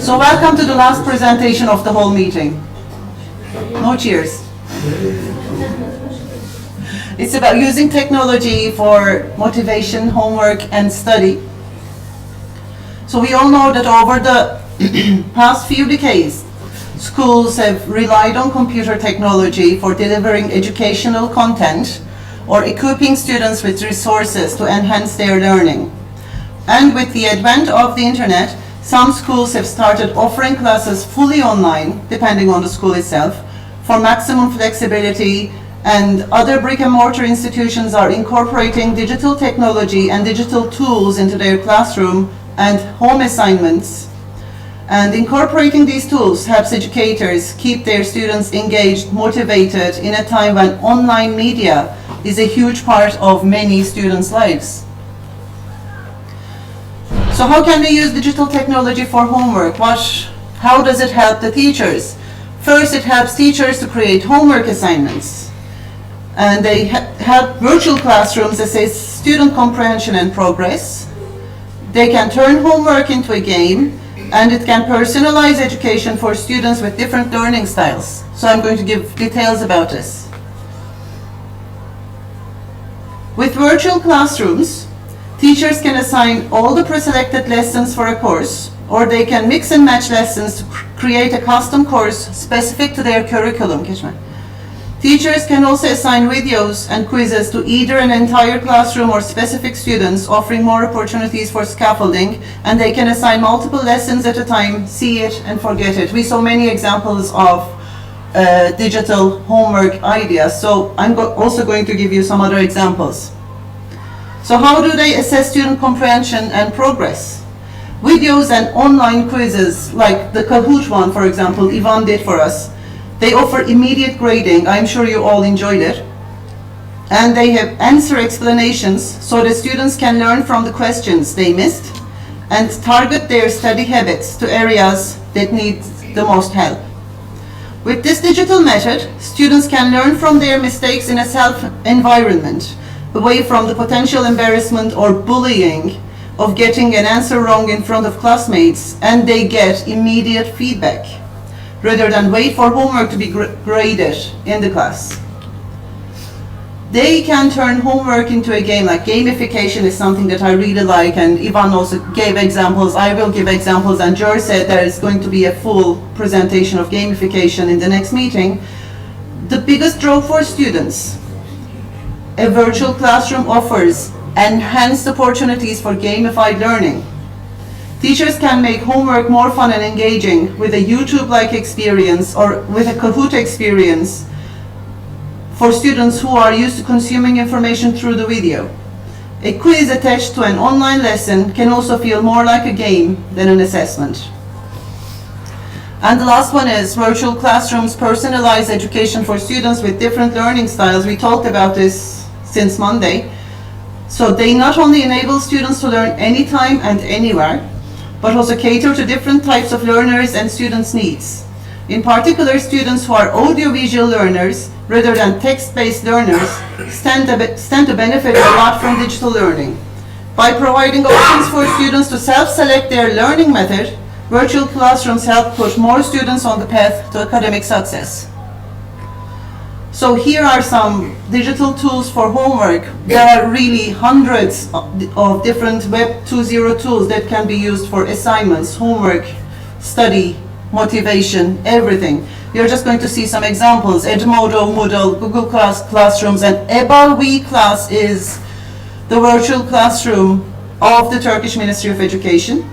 So welcome to the last presentation of the whole meeting. No cheers. It's about using technology for motivation, homework, and study. So we all know that over the past few decades, schools have relied on computer technology for delivering educational content or equipping students with resources to enhance their learning. And with the advent of the internet, some schools have started offering classes fully online, depending on the school itself, for maximum flexibility, and other brick-and-mortar institutions are incorporating digital technology and digital tools into their classroom and home assignments. And incorporating these tools helps educators keep their students engaged, motivated in a time when online media is a huge part of many students' lives. So how can we use digital technology for homework? How does it help the teachers? First, it helps teachers to create homework assignments. And they help virtual classrooms assess student comprehension and progress. They can turn homework into a game, and it can personalize education for students with different learning styles. So I'm going to give details about this. With virtual classrooms, teachers can assign all the preselected lessons for a course, or they can mix and match lessons to create a custom course specific to their curriculum. Teachers can also assign videos and quizzes to either an entire classroom or specific students, offering more opportunities for scaffolding, and they can assign multiple lessons at a time, see it and forget it. We saw many examples of digital homework ideas, so I'm also going to give you some other examples. So how do they assess student comprehension and progress? Videos and online quizzes, like the Kahoot one, for example, Ivan did for us, they offer immediate grading. I'm sure you all enjoyed it. And they have answer explanations so the students can learn from the questions they missed and target their study habits to areas that need the most help. With this digital method, students can learn from their mistakes in a safe environment, away from the potential embarrassment or bullying of getting an answer wrong in front of classmates, and they get immediate feedback, rather than wait for homework to be graded in the class. They can turn homework into a game. Like gamification is something that I really like, and Ivan also gave examples. I will give examples, and Jor said there is going to be a full presentation of gamification in the next meeting. The biggest draw for students, a virtual classroom offers enhanced opportunities for gamified learning. Teachers can make homework more fun and engaging with a YouTube-like experience or with a Kahoot experience for students who are used to consuming information through the video. A quiz attached to an online lesson can also feel more like a game than an assessment. And the last one is virtual classrooms personalize education for students with different learning styles. We talked about this since Monday. So they not only enable students to learn anytime and anywhere, but also cater to different types of learners and students' needs. In particular, students who are audiovisual learners rather than text-based learners stand to benefit a lot from digital learning. By providing options for students to self-select their learning method, virtual classrooms help push more students on the path to academic success. So here are some digital tools for homework. There are really hundreds of different Web 2.0 tools that can be used for assignments, homework, study, motivation, everything. You're just going to see some examples. Edmodo, Moodle, Google Classrooms, and EBA WeClass is the virtual classroom of the Turkish Ministry of Education.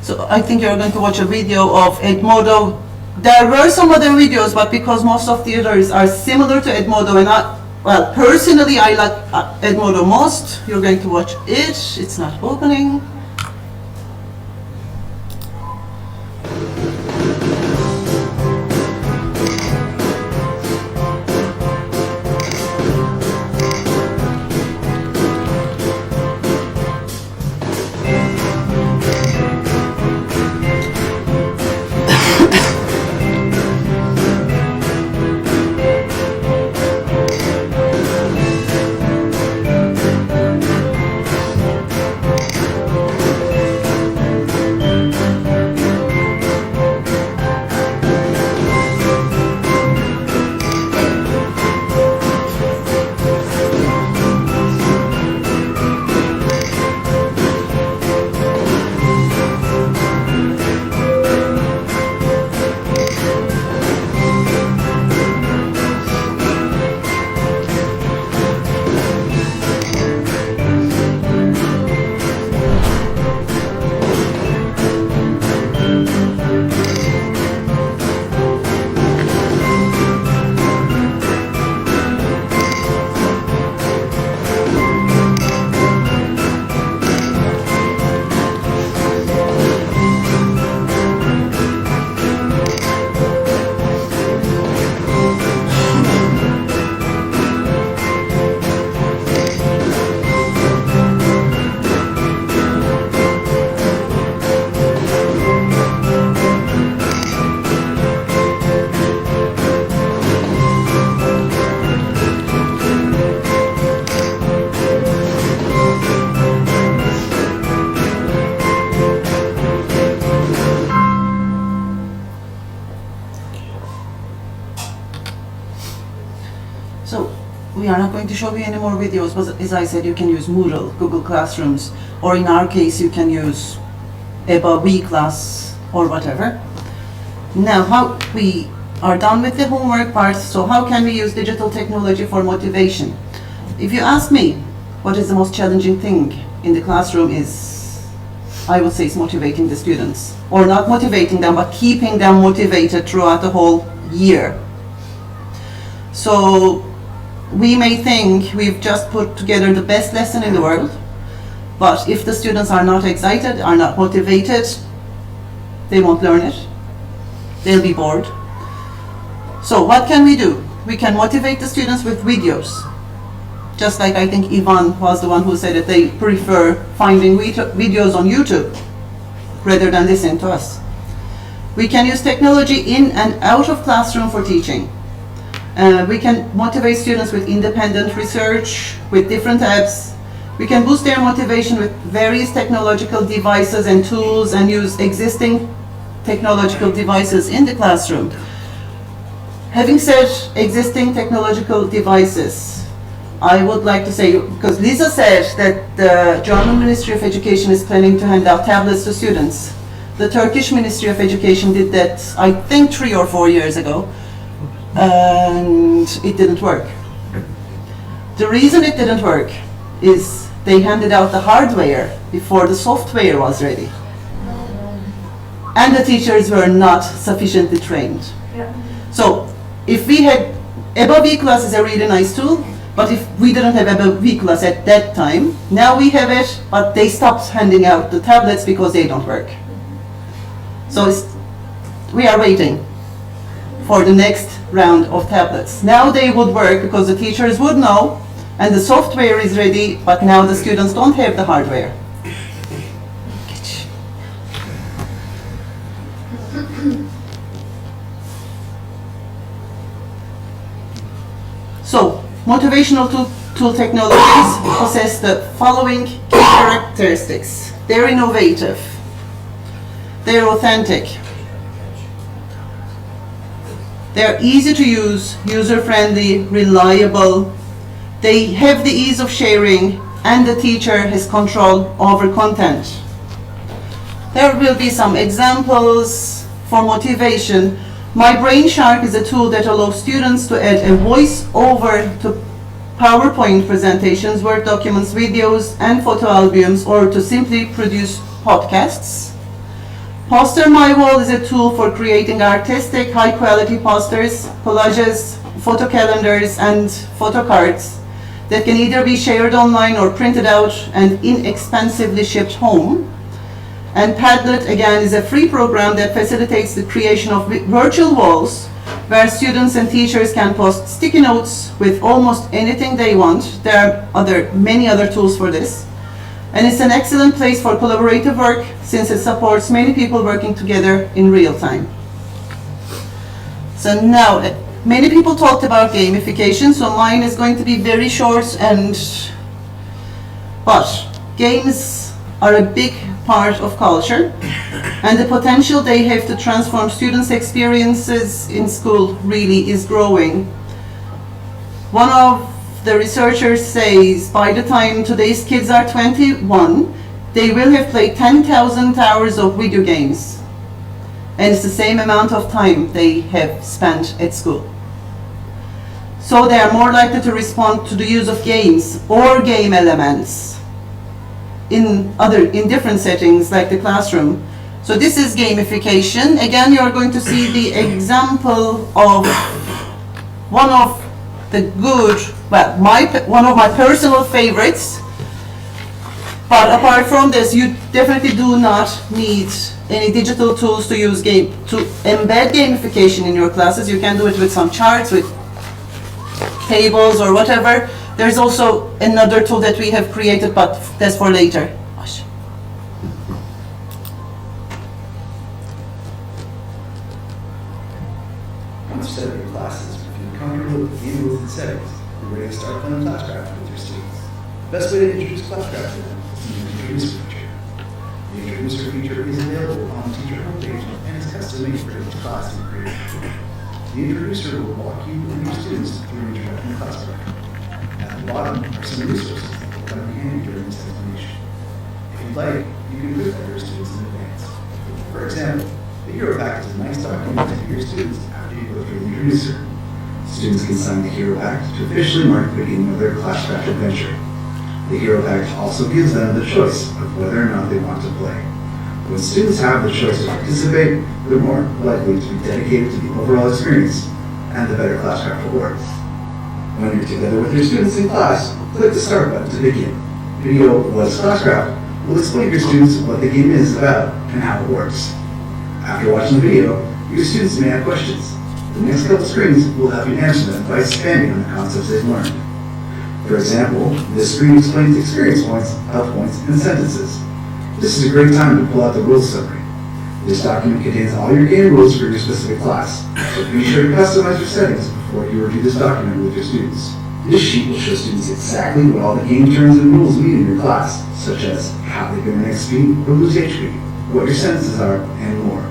So I think you're going to watch a video of Edmodo. There were some other videos, but because most of the others are similar to Edmodo, and personally I like Edmodo most, you're going to watch it. It's not opening. we are not going to show you any more videos, but as I said, you can use Moodle, Google Classrooms, or in our case, you can use EBA, WeClass, or whatever. Now, how we are done with the homework part, so how can we use digital technology for motivation? If you ask me, what is the most challenging thing in the classroom is, I would say, it's motivating the students. Or not motivating them, but keeping them motivated throughout the whole year. So we may think we've just put together the best lesson in the world, but if the students are not excited, are not motivated, they won't learn it. They'll be bored. So what can we do? We can motivate the students with videos. Just like I think Ivan was the one who said that they prefer finding videos on YouTube rather than listening to us. We can use technology in and out of classroom for teaching. We can motivate students with independent research, with different apps. We can boost their motivation with various technological devices and tools and use existing technological devices in the classroom. Having said existing technological devices, I would like to say, because Lisa said that the German Ministry of Education is planning to hand out tablets to students. The Turkish Ministry of Education did that, I think, 3 or 4 years ago, and it didn't work. The reason it didn't work is they handed out the hardware before the software was ready. And the teachers were not sufficiently trained. Yeah. So if we had, EBA WeClass is a really nice tool, but if we didn't have EBA WeClass at that time, now we have it, but they stopped handing out the tablets because they don't work. So we are waiting for the next round of tablets. Now they would work because the teachers would know, and the software is ready, but now the students don't have the hardware. So, motivational tool technologies possess the following key characteristics. They're innovative, they're authentic, they're easy to use, user-friendly, reliable, they have the ease of sharing, and the teacher has control over content. There will be some examples for motivation. My Brain Shark is a tool that allows students to add a voice over to PowerPoint presentations, Word documents, videos, and photo albums, or to simply produce podcasts. Poster My Wall is a tool for creating artistic, high-quality posters, collages, photo calendars, and photo cards that can either be shared online or printed out and inexpensively shipped home. And Padlet, again, is a free program that facilitates the creation of virtual walls where students and teachers can post sticky notes with almost anything they want. There are many other tools for this. And it's an excellent place for collaborative work since it supports many people working together in real time. So now, many people talked about gamification, so mine is going to be very short, but games are a big part of culture, and the potential they have to transform students' experiences in school really is growing. One of the researchers says by the time today's kids are 21, they will have played 10,000 hours of video games, and it's the same amount of time they have spent at school. So they are more likely to respond to the use of games or game elements in different settings like the classroom. So this is gamification. Again, you are going to see the example of one of the good, well, one of my personal favorites. But apart from this, you definitely do not need any digital tools to embed gamification in your classes. You can do it with some charts, with tables or whatever. There's also another tool that we have created, but that's for later. Once you set up your classes, if you're comfortable with any rules and settings, you're ready to start playing Classcraft with your students. The best way to introduce Classcraft to them is the Introducer feature. The Introducer feature is available on the teacher homepage and is custom made for each class you create. The Introducer will walk you and your students through introducing Classcraft. At the bottom are some resources that will come in handy during this explanation. If you'd like, you can quiz your students in advance. For example, the Hero Pack is a nice document for your students after you go through the introducer. Students can sign the Hero Pack to officially mark the beginning of their Classcraft adventure. The Hero Pack also gives them the choice of whether or not they want to play. When students have the choice to participate, they're more likely to be dedicated to the overall experience and the better Classcraft rewards. When you're together with your students in class, click the Start button to begin. Video What is Classcraft will explain to your students what the game is about and how it works. After watching the video, your students may have questions. The next couple screens will help you answer them by expanding on the concepts they've learned. For example, this screen explains experience points, health points, and sentences. This is a great time to pull out the rules summary. This document contains all your game rules for your specific class, so be sure to customize your settings before you review this document with your students. This sheet will show students exactly what all the game terms and rules mean in your class, such as how they can earn XP or lose HP, what your sentences are, and more.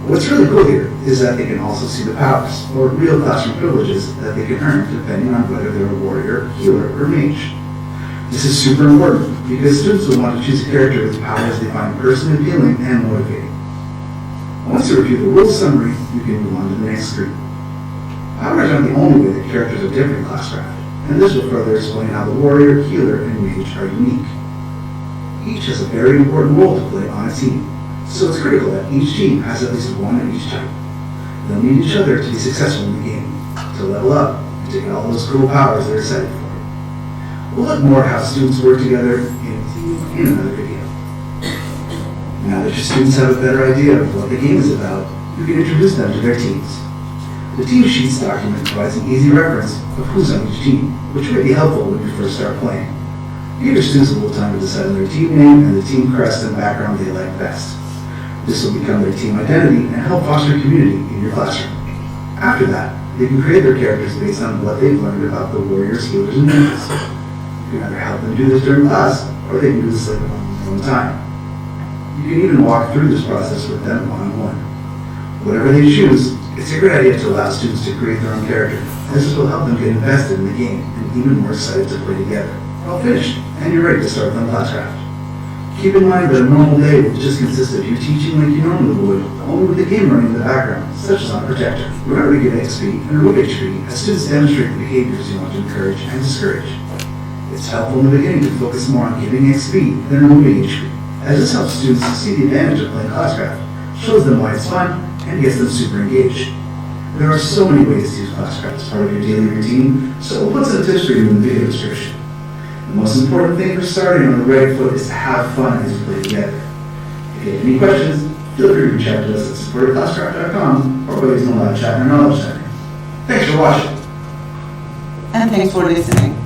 What's really cool here is that they can also see the powers, or real classroom privileges, that they can earn depending on whether they're a warrior, healer, or mage. This is super important because students will want to choose a character with powers they find personally appealing and motivating. Once you review the rules summary, you can move on to the next screen. Powers aren't the only way that characters are different in Classcraft, and this will further explain how the warrior, healer, and mage are unique. Each has a very important role to play on a team, so it's critical that each team has at least one of each type. They'll need each other to be successful in the game, to level up, and to get all those cool powers they're excited for. We'll look more at how students work together in another video. Now that your students have a better idea of what the game is about, you can introduce them to their teams. The Team Sheets document provides an easy reference of who's on each team, which may be helpful when you first start playing. Give your students a little time to decide on their team name and the team crest and background they like best. This will become their team identity and help foster community in your classroom. After that, they can create their characters based on what they've learned about the warriors, healers, and ninjas. You can either help them do this during class, or they can do this later on their own time. You can even walk through this process with them one-on-one. Whatever they choose, it's a great idea to allow students to create their own character, as this will help them get invested in the game and even more excited to play together. All finished, and you're ready to start with Classcraft. Keep in mind that a normal day will just consist of you teaching like you normally would, only with the game running in the background, such as on Protector. Remember to give XP and remove HP as students demonstrate the behaviors you want to encourage and discourage. It's helpful in the beginning to focus more on giving XP than removing HP, as this helps students see the advantage of playing Classcraft, shows them why it's fun, and gets them super engaged. There are so many ways to use Classcraft as part of your daily routine, so we'll put some tips for you in the video description. The most important thing for starting on the right foot is to have fun as you play together. If you have any questions, feel free to reach out to us at support@classcraft.com or by using the live chat in our knowledge center. Thanks for watching. And thanks for listening.